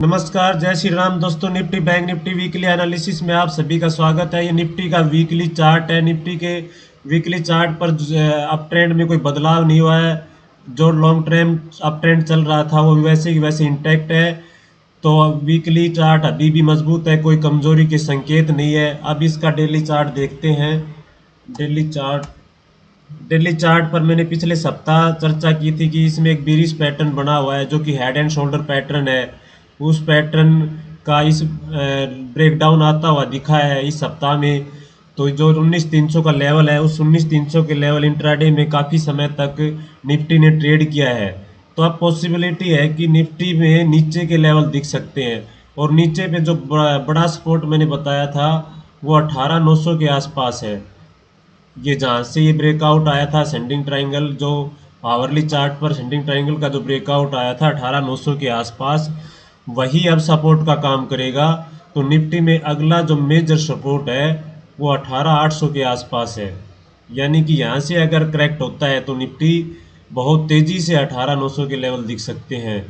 नमस्कार, जय श्री राम दोस्तों। Nifty bank Nifty weekly analysis में आप सभी का स्वागत है। ये निफ्टी का वीकली चार्ट है। निफ्टी के वीकली चार्ट पर अप ट्रेंड में कोई बदलाव नहीं हुआ है। जो लॉन्ग ट्रेंड अप ट्रेंड चल रहा था वो वैसे की वैसे इंटैक्ट है। तो वीकली चार्ट अभी भी मजबूत है, कोई कमजोरी के संकेत नहीं है। अब इसका डेली चार्ट देखते हैं। डेली चार्ट डेली चार्ट पर मैंने पिछले सप्ताह चर्चा की थी कि इसमें एक बीरिश पैटर्न बना हुआ है जो कि हेड एंड शोल्डर पैटर्न है। उस पैटर्न का इस ब्रेकडाउन आता हुआ दिखा है इस सप्ताह में। तो जो 19,300 का लेवल है, उस 19,300 के लेवल इंट्राडे में काफ़ी समय तक निफ्टी ने ट्रेड किया है। तो अब पॉसिबिलिटी है कि निफ्टी में नीचे के लेवल दिख सकते हैं। और नीचे पे जो बड़ा सपोर्ट मैंने बताया था वो 18,900 के आसपास है। ये जहाँ से ये ब्रेकआउट आया था सेंडिंग ट्राइंगल, जो आवरली चार्ट पर सेंडिंग ट्राइंगल का जो ब्रेकआउट आया था 18,900 के आसपास, वही अब सपोर्ट का काम करेगा। तो निफ्टी में अगला जो मेजर सपोर्ट है वो 18,800 के आसपास है। यानी कि यहाँ से अगर करेक्ट होता है तो निफ्टी बहुत तेज़ी से 18,900 के लेवल दिख सकते हैं।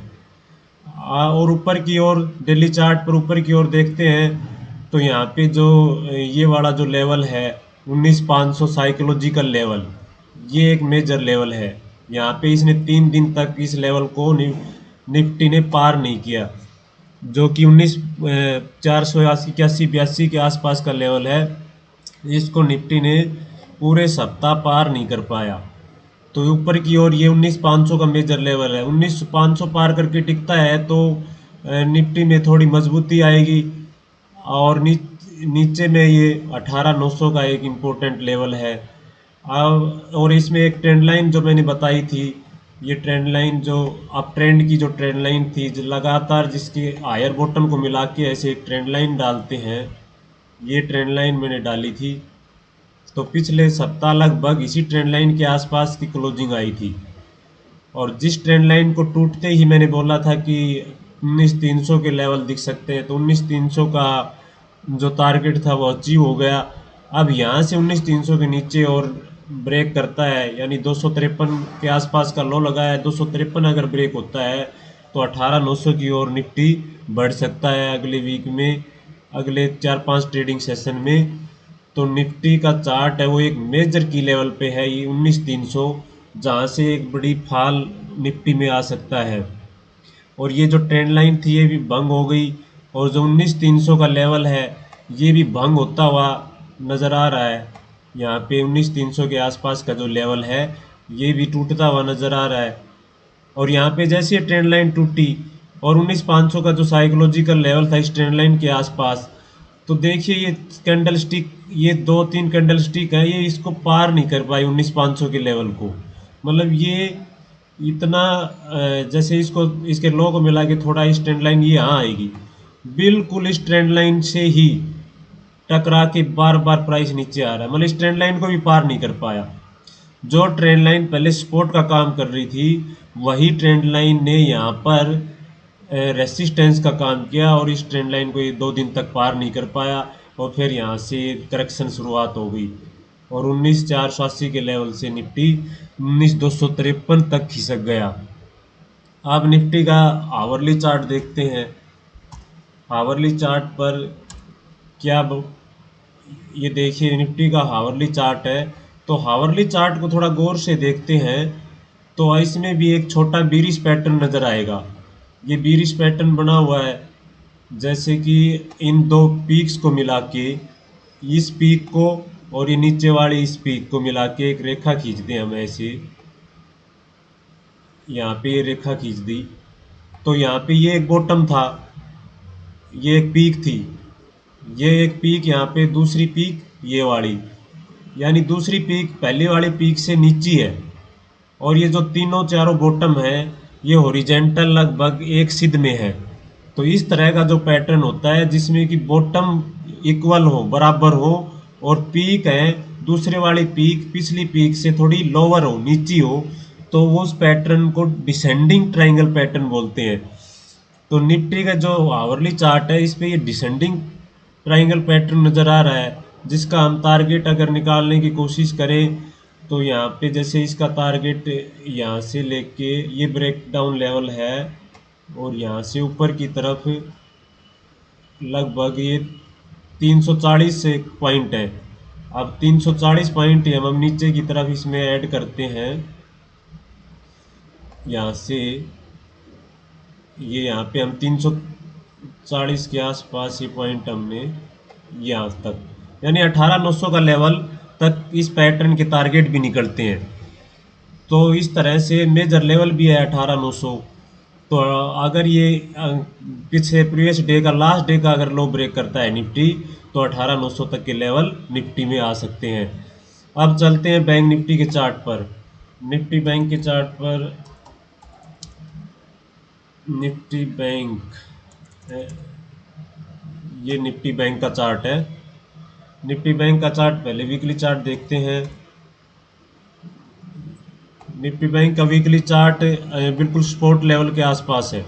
और ऊपर की ओर डेली चार्ट पर ऊपर की ओर देखते हैं तो यहाँ पे जो ये वाला जो लेवल है 19,500 साइकोलॉजिकल लेवल, ये एक मेजर लेवल है। यहाँ पे इसने 3 दिन तक इस लेवल को निफ्टी ने पार नहीं किया, जो कि 19,480 81 82 के आसपास का लेवल है। इसको निफ्टी ने पूरे सप्ताह पार नहीं कर पाया। तो ऊपर की ओर ये 19,500 का मेजर लेवल है। 19,500 पार करके टिकता है तो निफ्टी में थोड़ी मजबूती आएगी। और नीचे में ये 18,900 का एक इम्पोर्टेंट लेवल है। अब और इसमें एक ट्रेंड लाइन जो मैंने बताई थी, ये ट्रेंड लाइन जो अप ट्रेंड की जो ट्रेंड लाइन थी, जो लगातार जिसके हायर बॉटम को मिला के ऐसे एक ट्रेंड लाइन डालते हैं, ये ट्रेंड लाइन मैंने डाली थी। तो पिछले सप्ताह लगभग इसी ट्रेंड लाइन के आसपास की क्लोजिंग आई थी। और जिस ट्रेंड लाइन को टूटते ही मैंने बोला था कि 19,300 के लेवल दिख सकते हैं, तो 19,300 का जो टारगेट था वो अचीव हो गया। अब यहाँ से 19,300 के नीचे और ब्रेक करता है, यानी 253 के आसपास का लो लगाया है, 253 अगर ब्रेक होता है तो 18,900 की ओर निफ्टी बढ़ सकता है अगले वीक में, अगले 4-5 ट्रेडिंग सेशन में। तो निफ्टी का चार्ट है वो एक मेजर की लेवल पे है, ये 19,300, जहाँ से एक बड़ी फाल निफ्टी में आ सकता है। और ये जो ट्रेंड लाइन थी ये भी भंग हो गई। और जो 19,300 का लेवल है ये भी भंग होता हुआ नज़र आ रहा है। यहाँ पे 19,300 के आसपास का जो लेवल है ये भी टूटता हुआ नज़र आ रहा है। और यहाँ पे जैसे ये ट्रेंड लाइन टूटी और 19,500 का जो साइकोलॉजिकल लेवल था इस ट्रेंड लाइन के आसपास, तो देखिए ये कैंडल स्टिक, ये 2-3 कैंडल स्टिक है, ये इसको पार नहीं कर पाई 19,500 के लेवल को। मतलब ये इतना जैसे इसको इसके लो को मिला के थोड़ा इस ट्रेंड लाइन ये यहाँ आएगी, बिल्कुल इस ट्रेंड लाइन से ही टकरा के बार बार प्राइस नीचे आ रहा है। मतलब इस ट्रेंड लाइन को भी पार नहीं कर पाया। जो ट्रेंड लाइन पहले सपोर्ट का काम कर रही थी वही ट्रेंड लाइन ने यहाँ पर रेसिस्टेंस का काम किया और इस ट्रेंड लाइन को ये 2 दिन तक पार नहीं कर पाया। और फिर यहाँ से करेक्शन शुरुआत हो गई और 19,480 के लेवल से निफ्टी 19,253 तक खिसक गया। अब निफ्टी का आवरली चार्ट देखते हैं। आवरली चार्ट पर क्या ये देखिए निफ्टी का हावरली चार्ट है। तो हावरली चार्ट को थोड़ा गौर से देखते हैं तो इसमें भी एक छोटा बीरिश पैटर्न नज़र आएगा। ये बीरिश पैटर्न बना हुआ है, जैसे कि इन दो पीक्स को मिला के, इस पीक को और ये नीचे वाली इस पीक को मिला के एक रेखा खींचते हैं हम ऐसे। यहाँ पे ये रेखा खींच दी तो यहाँ पे ये एक बॉटम था, ये एक पीक थी, ये एक पीक, यहाँ पे दूसरी पीक ये वाली, यानी दूसरी पीक पहली वाली पीक से नीची है। और ये जो तीनों चारों बॉटम है ये हॉरिजेंटल लगभग एक सिध में है। तो इस तरह का जो पैटर्न होता है जिसमें कि बॉटम इक्वल हो, बराबर हो, और पीक है दूसरे वाली पीक पिछली पीक से थोड़ी लोअर हो, नीची हो, तो वो उस पैटर्न को डिसेंडिंग ट्राइंगल पैटर्न बोलते हैं। तो निफ्टी का जो आवरली चार्ट है इस पे ये डिसेंडिंग ट्राइंगल पैटर्न नज़र आ रहा है, जिसका हम टारगेट अगर निकालने की कोशिश करें तो यहाँ पे जैसे इसका टारगेट यहाँ से लेके ये ब्रेक डाउन लेवल है और यहाँ से ऊपर की तरफ लगभग ये 340 से पॉइंट है। अब 340 पॉइंट हम नीचे की तरफ इसमें ऐड करते हैं। यहाँ से ये यहाँ पे हम 340 के आसपास ये पॉइंट हमने यहाँ तक, यानी 18,900 का लेवल तक इस पैटर्न के टारगेट भी निकलते हैं। तो इस तरह से मेजर लेवल भी है 18,900। तो अगर ये पीछे प्रीवियस डे का लास्ट डे का अगर लो ब्रेक करता है निफ्टी, तो 18,900 तक के लेवल निफ्टी में आ सकते हैं। अब चलते हैं बैंक निफ्टी के चार्ट पर। निफ्टी बैंक के चार्ट पर निफ्टी बैंक, ये निफ्टी बैंक का चार्ट है। निफ्टी बैंक का चार्ट, पहले वीकली चार्ट देखते हैं। निफ्टी बैंक का वीकली चार्ट बिल्कुल सपोर्ट लेवल के आसपास है।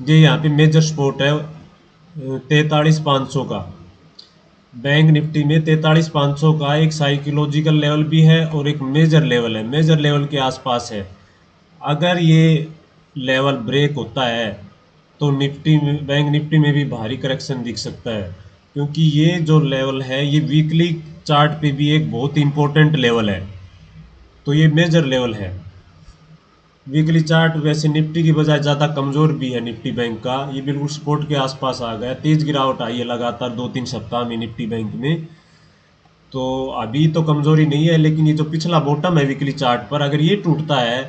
ये यहाँ पे मेजर सपोर्ट है 43,500 का। बैंक निफ्टी में 43,500 का एक साइकोलॉजिकल लेवल भी है और एक मेजर लेवल है, मेजर लेवल के आसपास है। अगर ये लेवल ब्रेक होता है तो निफ्टी में, बैंक निफ्टी में भी भारी करेक्शन दिख सकता है, क्योंकि ये जो लेवल है ये वीकली चार्ट पे भी एक बहुत इंपॉर्टेंट लेवल है। तो ये मेजर लेवल है। वीकली चार्ट वैसे निफ्टी की बजाय ज़्यादा कमज़ोर भी है निफ्टी बैंक का, ये बिल्कुल सपोर्ट के आसपास आ गया। तेज़ गिरावट आई है लगातार 2-3 सप्ताह में निफ्टी बैंक में। तो अभी तो कमज़ोरी नहीं है, लेकिन ये जो पिछला बॉटम है वीकली चार्ट पर, अगर ये टूटता है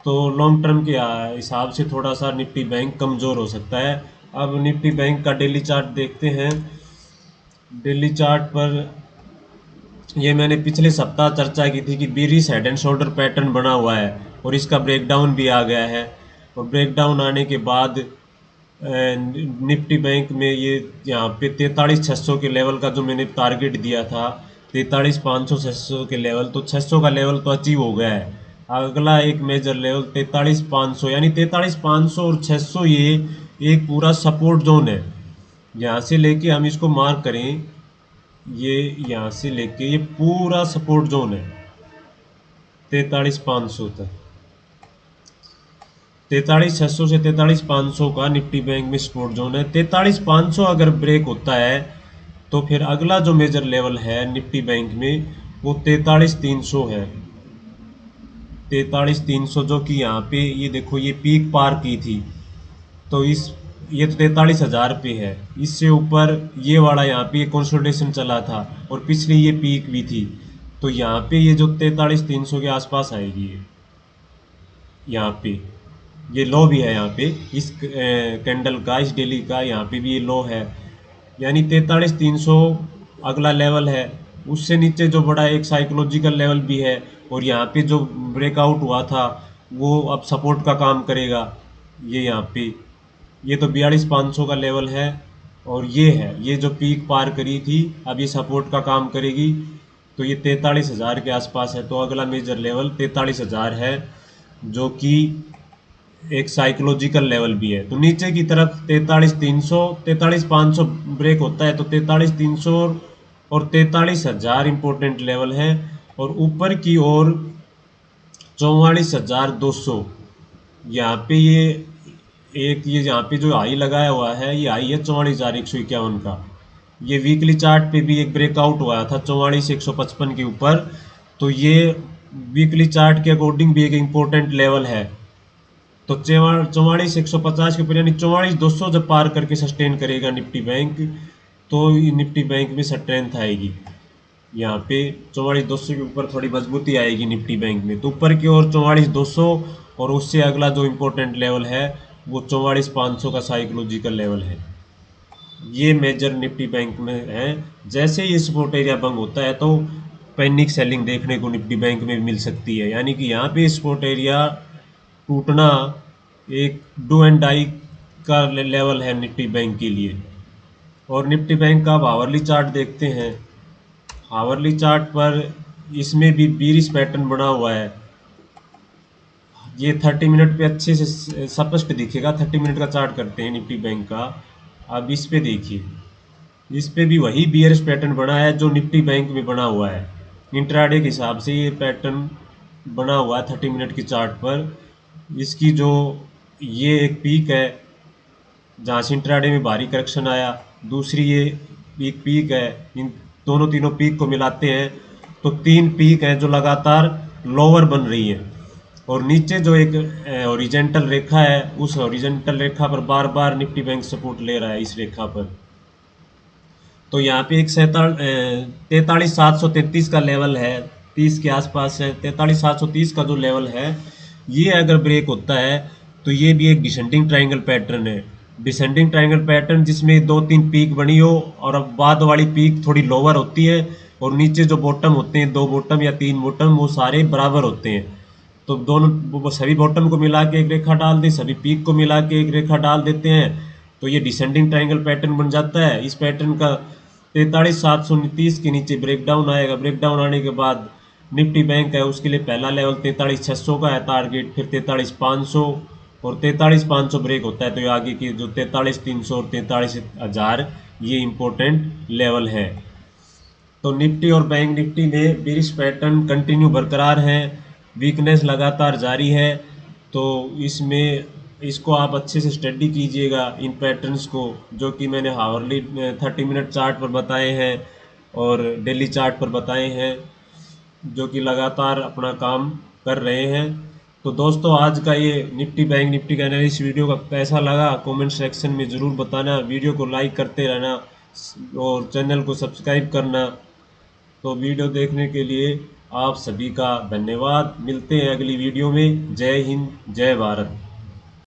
तो लॉन्ग टर्म के हिसाब से थोड़ा सा निफ्टी बैंक कमज़ोर हो सकता है। अब निफ्टी बैंक का डेली चार्ट देखते हैं। डेली चार्ट पर ये मैंने पिछले सप्ताह चर्चा की थी कि bearish head and shoulder pattern बना हुआ है और इसका ब्रेकडाउन भी आ गया है। और ब्रेकडाउन आने के बाद निफ्टी बैंक में ये यहाँ पे 43,600 के लेवल का जो मैंने टारगेट दिया था, 43,500 600 के लेवल, तो 600 का लेवल तो अचीव हो गया है। अगला एक मेजर लेवल 43,500, यानी 43,500 और 600 ये एक पूरा सपोर्ट जोन है। यहाँ से लेके हम इसको मार्क करें, ये यहाँ से लेके ये पूरा सपोर्ट जोन है 43,500 तक। 43,600 से 43,500 का निफ्टी बैंक में सपोर्ट जोन है। 43,500 अगर ब्रेक होता है तो फिर अगला जो मेजर लेवल है निफ्टी बैंक में वो 43,300 है। 43,300 जो कि यहाँ पे ये देखो ये पीक पार की थी, तो इस ये तो 43,000 पे है। इससे ऊपर ये वाला यहाँ पे कंसोलिडेशन चला था और पिछली ये पीक भी थी। तो यहाँ पे ये जो 43,300 के आसपास आएगी, यहाँ पे ये लो भी है, यहाँ पे इस कैंडल का, इस डेली का यहाँ पे भी ये लो है, यानी 43,300 अगला लेवल है। उससे नीचे जो बड़ा एक साइकोलॉजिकल लेवल भी है, और यहाँ पे जो ब्रेकआउट हुआ था वो अब सपोर्ट का काम करेगा। ये यहाँ पे ये तो 42,500 का लेवल है, और ये है ये जो पीक पार करी थी अब ये सपोर्ट का काम करेगी। तो ये 43,000 के आसपास है। तो अगला मेजर लेवल 43,000 है, जो कि एक साइकोलॉजिकल लेवल भी है। तो नीचे की तरफ 43,300, 43,500 ब्रेक होता है तो 43,300 और 43,000 इंपॉर्टेंट लेवल है। और ऊपर की ओर 44,200, यहाँ पे ये एक, ये यहाँ पे जो हाई लगाया हुआ है ये हाई है 44,151 का। ये वीकली चार्ट पे भी एक ब्रेकआउट हुआ था 44,155 के ऊपर। तो ये वीकली चार्ट के अकॉर्डिंग भी एक इम्पोर्टेंट लेवल है। तो 44,150 के ऊपर, यानी 44,200 जब पार करके सस्टेन करेगा निफ्टी बैंक, तो निफ्टी बैंक में स्ट्रेंथ आएगी। यहाँ पे 44,200 के ऊपर थोड़ी मजबूती आएगी निफ्टी बैंक में। तो ऊपर की ओर 44,200, और उससे अगला जो इम्पोर्टेंट लेवल है वो 44,500 का साइकोलॉजिकल लेवल है। ये मेजर निफ्टी बैंक में है। जैसे ये सपोर्ट एरिया भंग होता है तो पैनिक सेलिंग देखने को निफ्टी बैंक में मिल सकती है, यानी कि यहाँ पे सपोर्ट एरिया टूटना एक डू एंड डाई का लेवल है निफ्टी बैंक के लिए। और निफ्टी बैंक का हावरली चार्ट देखते हैं। हावरली चार्ट पर इसमें भी बीरिश पैटर्न बना हुआ है। ये 30 मिनट पे अच्छे से स्पष्ट दिखेगा। 30 मिनट का चार्ट करते हैं निफ्टी बैंक का। अब इस पे देखिए, इस पे भी वही बियरिश पैटर्न बना है जो निफ्टी बैंक में बना हुआ है। इंट्राडे के हिसाब से ये पैटर्न बना हुआ है 30 मिनट की चार्ट पर। इसकी जो ये एक पीक है जहाँ से इंट्राडे में भारी करेक्शन आया, दूसरी ये एक पीक है। इन दोनों तीनों पीक को मिलाते हैं तो 3 पीक हैं जो लगातार लोअर बन रही है। और नीचे जो एक हॉरिजेंटल रेखा है, उस हॉरिजेंटल रेखा पर बार बार निफ्टी बैंक सपोर्ट ले रहा है, इस रेखा पर। तो यहाँ पे एक 43,733 का लेवल है, 30 के आसपास है। 43,730 का जो लेवल है, ये अगर ब्रेक होता है तो ये भी एक डिसेंडिंग ट्रायंगल पैटर्न है। डिसेंडिंग ट्रायंगल पैटर्न जिसमें 2-3 पीक बनी हो और अब बाद वाली पीक थोड़ी लोअर होती है और नीचे जो बॉटम होते हैं, 2 बॉटम या 3 बॉटम, वो सारे बराबर होते हैं। तो दोनों वो सभी बॉटम को मिला के एक रेखा डाल दें, सभी पीक को मिला के एक रेखा डाल देते हैं, तो ये डिसेंडिंग ट्रायंगल पैटर्न बन जाता है। इस पैटर्न का 43,729 के नीचे ब्रेकडाउन आएगा। ब्रेकडाउन आने के बाद निफ्टी बैंक है, उसके लिए पहला लेवल 43,600 का है टारगेट, फिर 43,500, और 43,500 ब्रेक होता है तो ये आगे की जो 43,300 और 43,000 ये इम्पोर्टेंट लेवल है। तो निफ्टी और बैंक निफ्टी में बेरिश पैटर्न कंटिन्यू बरकरार है, वीकनेस लगातार जारी है। तो इसमें इसको आप अच्छे से स्टडी कीजिएगा, इन पैटर्न्स को, जो कि मैंने हावरली 30 मिनट चार्ट पर बताए हैं और डेली चार्ट पर बताए हैं, जो कि लगातार अपना काम कर रहे हैं। तो दोस्तों, आज का ये निफ्टी बैंक निफ्टी का एनालिसिस वीडियो का कैसा लगा कमेंट सेक्शन में ज़रूर बताना। वीडियो को लाइक करते रहना और चैनल को सब्सक्राइब करना। तो वीडियो देखने के लिए आप सभी का धन्यवाद। मिलते हैं अगली वीडियो में। जय हिंद, जय भारत।